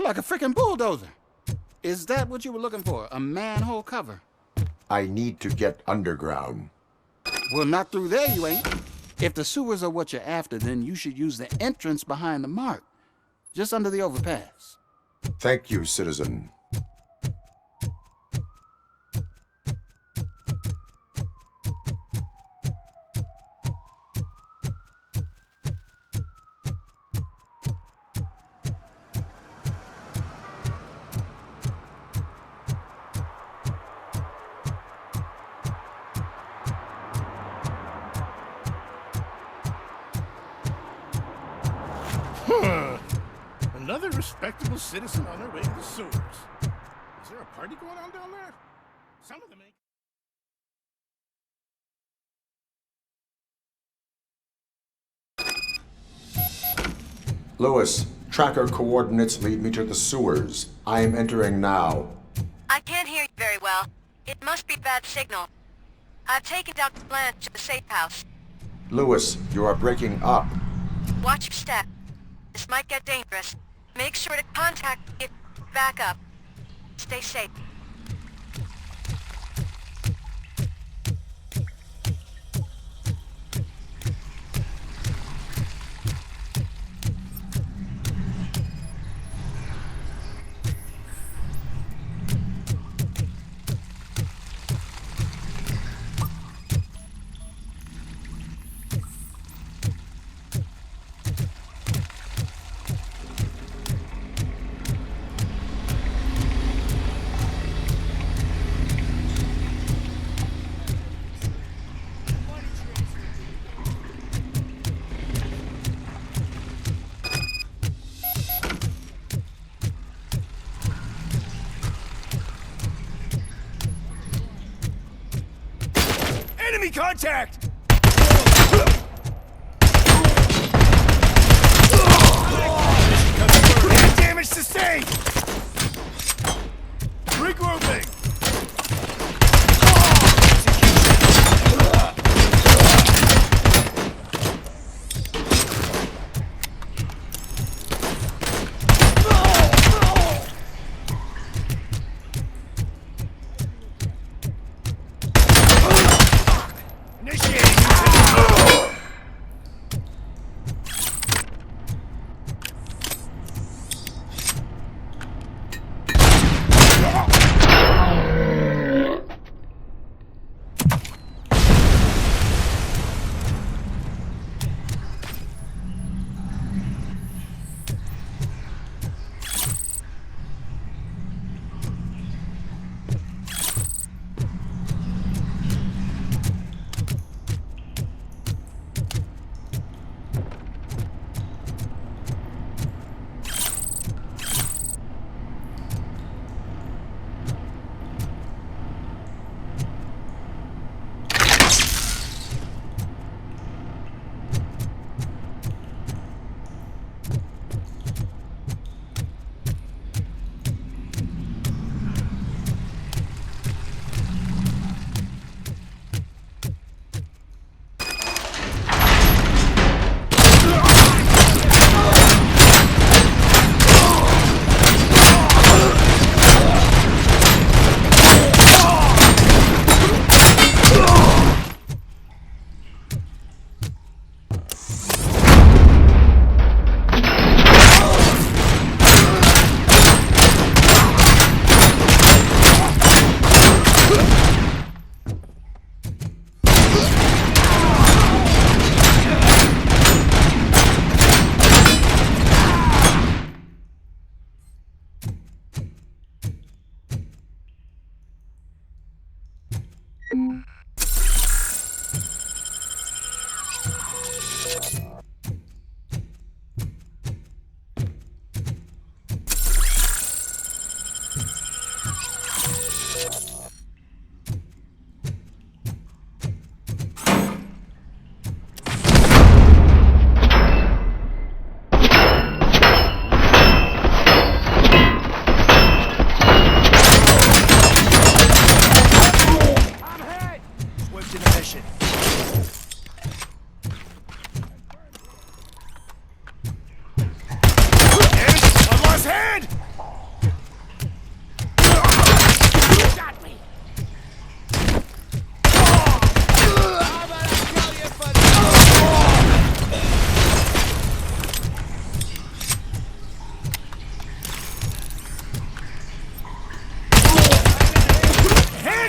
like a freaking bulldozer. Is that what you were looking for? A manhole cover? I need to get underground. Well, not through there, you ain't. If the sewers are what you're after, then you should use the entrance behind the mark, just under the overpass. Thank you, citizen. Another respectable citizen on their way to the sewers. Is there a party going on down there? Some of them ain't. Lewis, tracker coordinates lead me to the sewers. I am entering now. I can't hear you very well. It must be bad signal. I've taken down Blanche to the safe house. Lewis, you are breaking up. Watch your step. This might get dangerous. Make sure to contact it. Back up. Stay safe. Enemy contact! Damage sustained! Regrouping!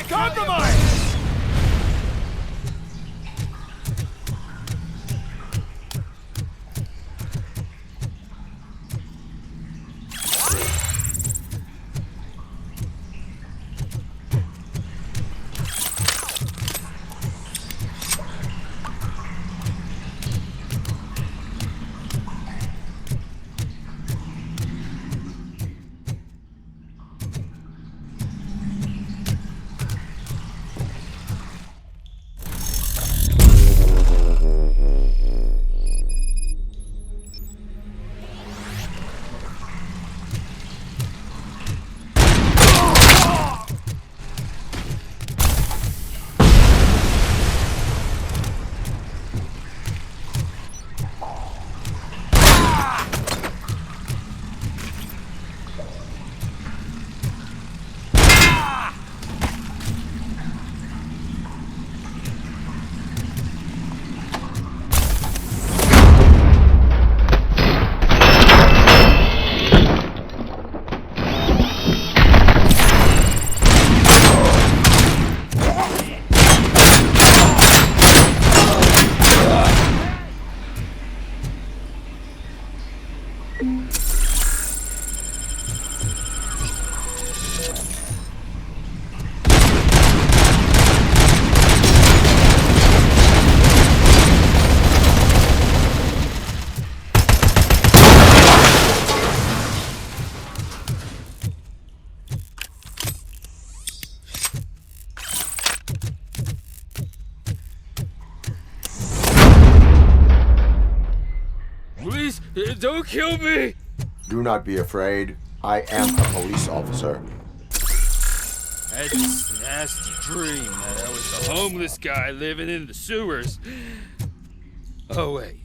Compromise! Please, don't kill me! Do not be afraid. I am a police officer. I had this nasty dream that I was a homeless guy living in the sewers. Oh, wait.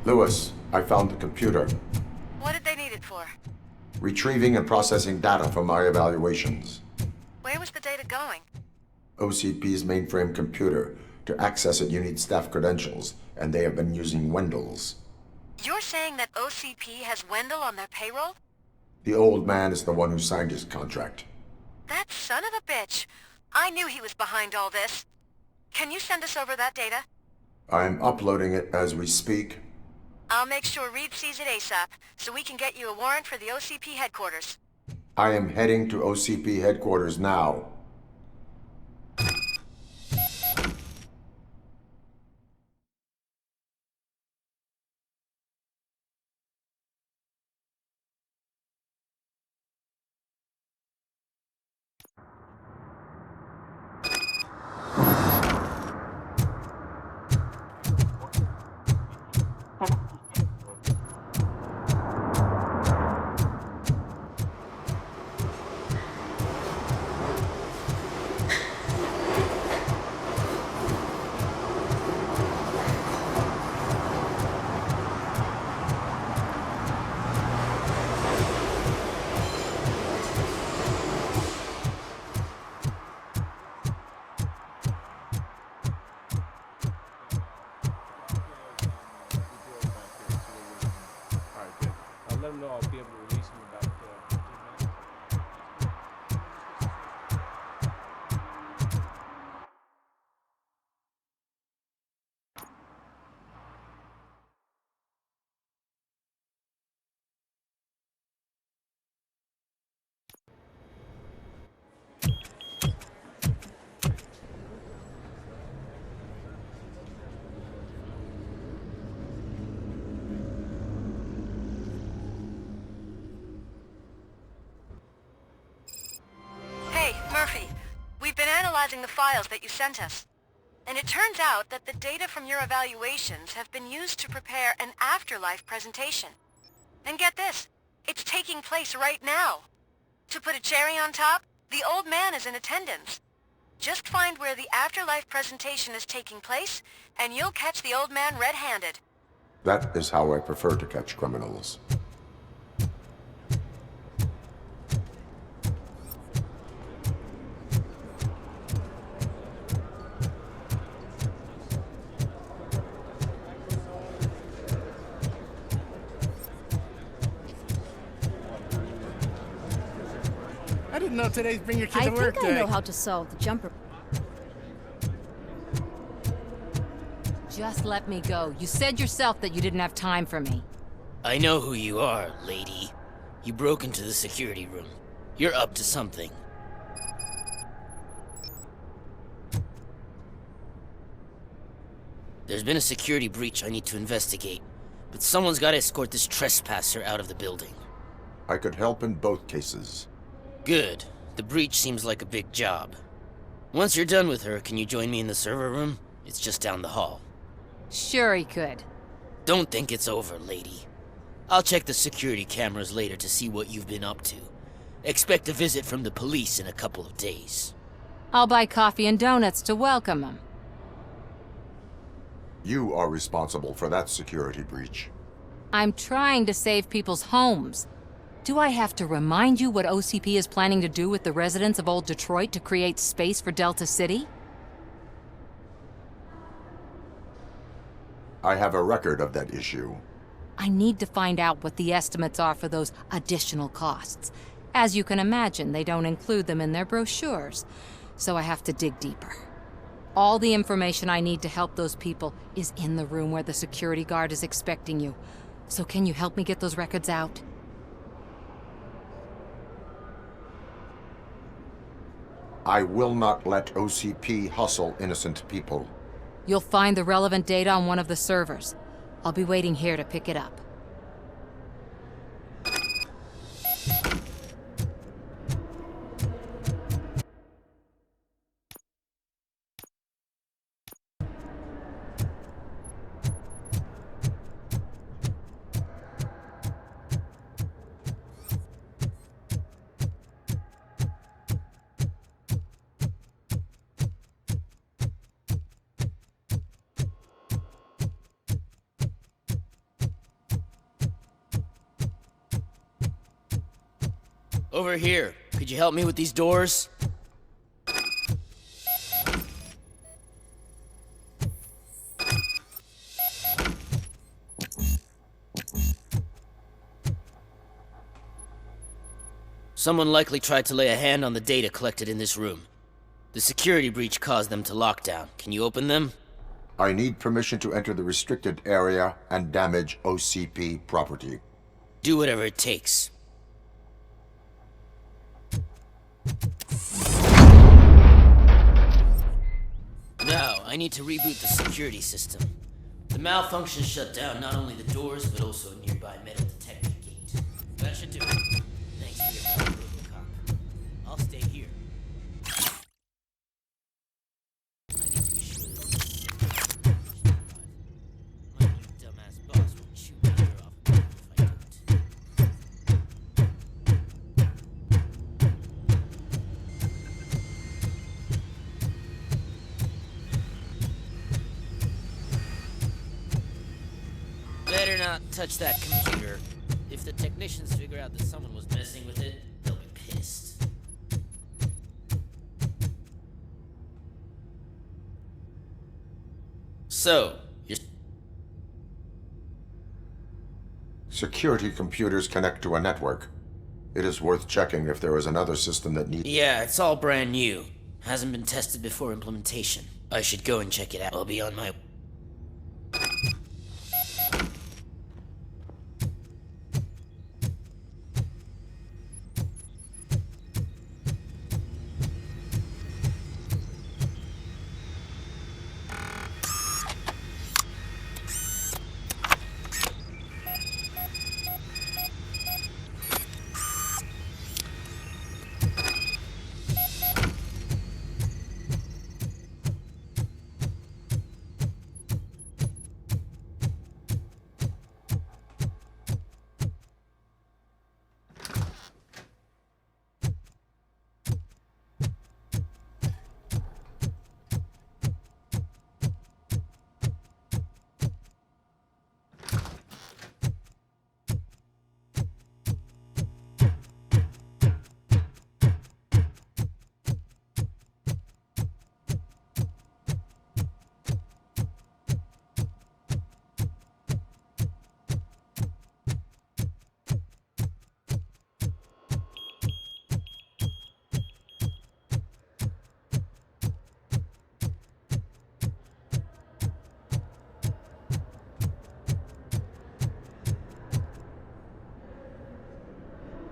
Lewis, I found the computer. What did they need it for? Retrieving and processing data from my evaluations. Where was the data going? OCP's mainframe computer. To access it, you need staff credentials, and they have been using Wendell's. You're saying that OCP has Wendell on their payroll? The old man is the one who signed his contract. That son of a bitch. I knew he was behind all this. Can you send us over that data? I'm uploading it as we speak. I'll make sure Reed sees it ASAP, so we can get you a warrant for the OCP headquarters. I am heading to OCP headquarters now. Alright, good. I'll let them know I'll be able to release them about 15 minutes. Hey, Murphy. We've been analyzing the files that you sent us. And it turns out that the data from your evaluations have been used to prepare an afterlife presentation. And get this, it's taking place right now. To put a cherry on top, the old man is in attendance. Just find where the afterlife presentation is taking place, and you'll catch the old man red-handed. That is how I prefer to catch criminals. I didn't know today's Bring Your Kid I to Work think I day. know how to solve the jumper. Just let me go. You said yourself that you didn't have time for me. I know who you are, lady. You broke into the security room. You're up to something. There's been a security breach I need to investigate, but someone's got to escort this trespasser out of the building. I could help in both cases. Good. The breach seems like a big job. Once you're done with her, can you join me in the server room? It's just down the hall. Sure he could. Don't think it's over, lady. I'll check the security cameras later to see what you've been up to. Expect a visit from the police in a couple of days. I'll buy coffee and donuts to welcome him. You are responsible for that security breach. I'm trying to save people's homes. Do I have to remind you what OCP is planning to do with the residents of Old Detroit to create space for Delta City? I have a record of that issue. I need to find out what the estimates are for those additional costs. As you can imagine, they don't include them in their brochures, so I have to dig deeper. All the information I need to help those people is in the room where the security guard is expecting you. So can you help me get those records out? I will not let OCP hustle innocent people. You'll find the relevant data on one of the servers. I'll be waiting here to pick it up. Over here. Could you help me with these doors? Someone likely tried to lay a hand on the data collected in this room. The security breach caused them to lock down. Can you open them? I need permission to enter the restricted area and damage OCP property. Do whatever it takes. Now, I need to reboot the security system. The malfunction shut down not only the doors, but also a nearby metal detector gate. That should do it. Thanks for your help, Robocop. I'll stay here. I need to be sure that this my new dumbass boss will chew my ear off if I don't. Better not touch that computer. If the technicians figure out that someone was messing with it, they'll be pissed. So, you're... Security computers connect to a network. It is worth checking if there is another system that needs... Yeah, it's all brand new. Hasn't been tested before implementation. I should go and check it out. I'll be on my...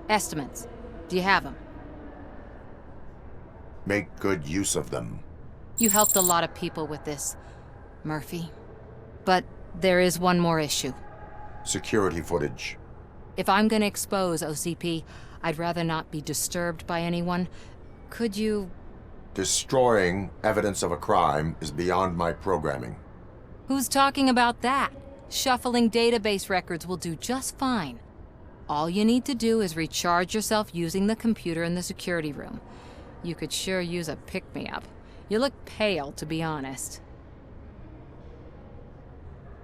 Estimates. Do you have them? Make good use of them. You helped a lot of people with this, Murphy. But there is one more issue. Security footage. If I'm gonna expose OCP, I'd rather not be disturbed by anyone. Could you... Destroying evidence of a crime is beyond my programming. Who's talking about that? Shuffling database records will do just fine. All you need to do is recharge yourself using the computer in the security room. You could sure use a pick-me-up. You look pale, to be honest.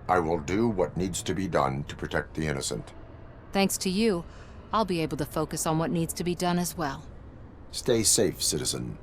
I will do what needs to be done to protect the innocent. Thanks to you, I'll be able to focus on what needs to be done as well. Stay safe, citizen.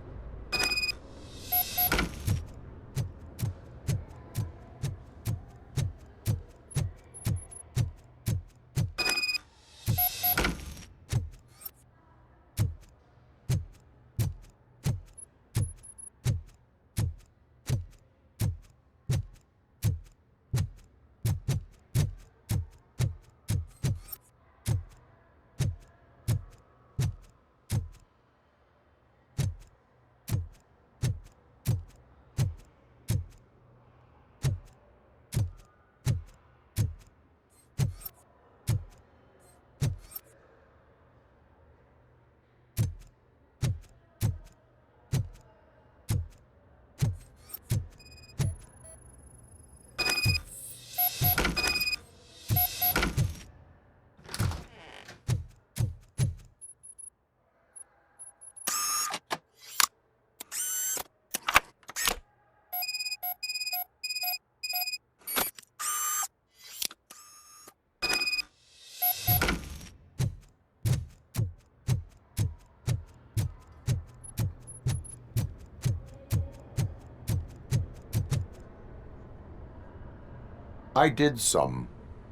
I did some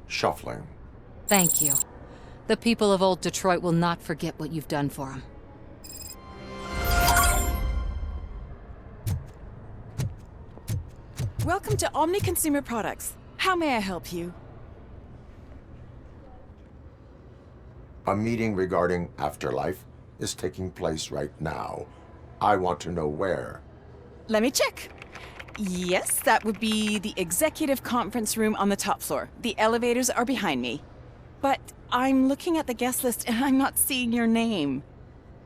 shuffling. Thank you. The people of Old Detroit will not forget what you've done for them. Welcome to Omni Consumer Products. How may I help you? A meeting regarding afterlife is taking place right now. I want to know where. Let me check. Yes, that would be the executive conference room on the top floor. The elevators are behind me. But I'm looking at the guest list and I'm not seeing your name.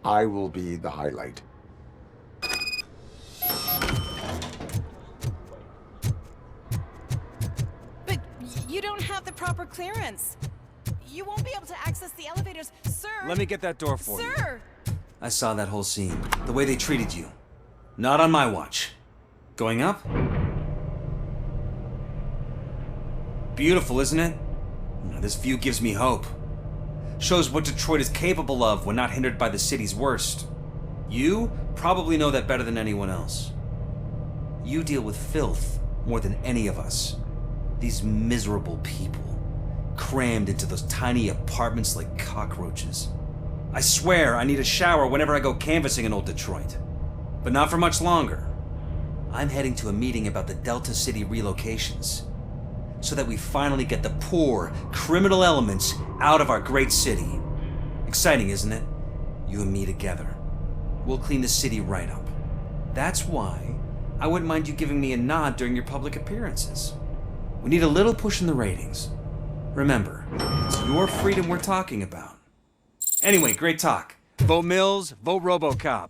I will be the highlight. But you don't have the proper clearance. You won't be able to access the elevators, sir. Let me get that door for you. Sir! I saw that whole scene. The way they treated you. Not on my watch. Going up? Beautiful, isn't it? This view gives me hope. Shows what Detroit is capable of when not hindered by the city's worst. You probably know that better than anyone else. You deal with filth more than any of us. These miserable people, crammed into those tiny apartments like cockroaches. I swear I need a shower whenever I go canvassing in Old Detroit. But not for much longer. I'm heading to a meeting about the Delta City relocations, so that we finally get the poor, criminal elements out of our great city. Exciting, isn't it? You and me together. We'll clean the city right up. That's why I wouldn't mind you giving me a nod during your public appearances. We need a little push in the ratings. Remember, it's your freedom we're talking about. Anyway, great talk. Vote Mills, vote Robocop.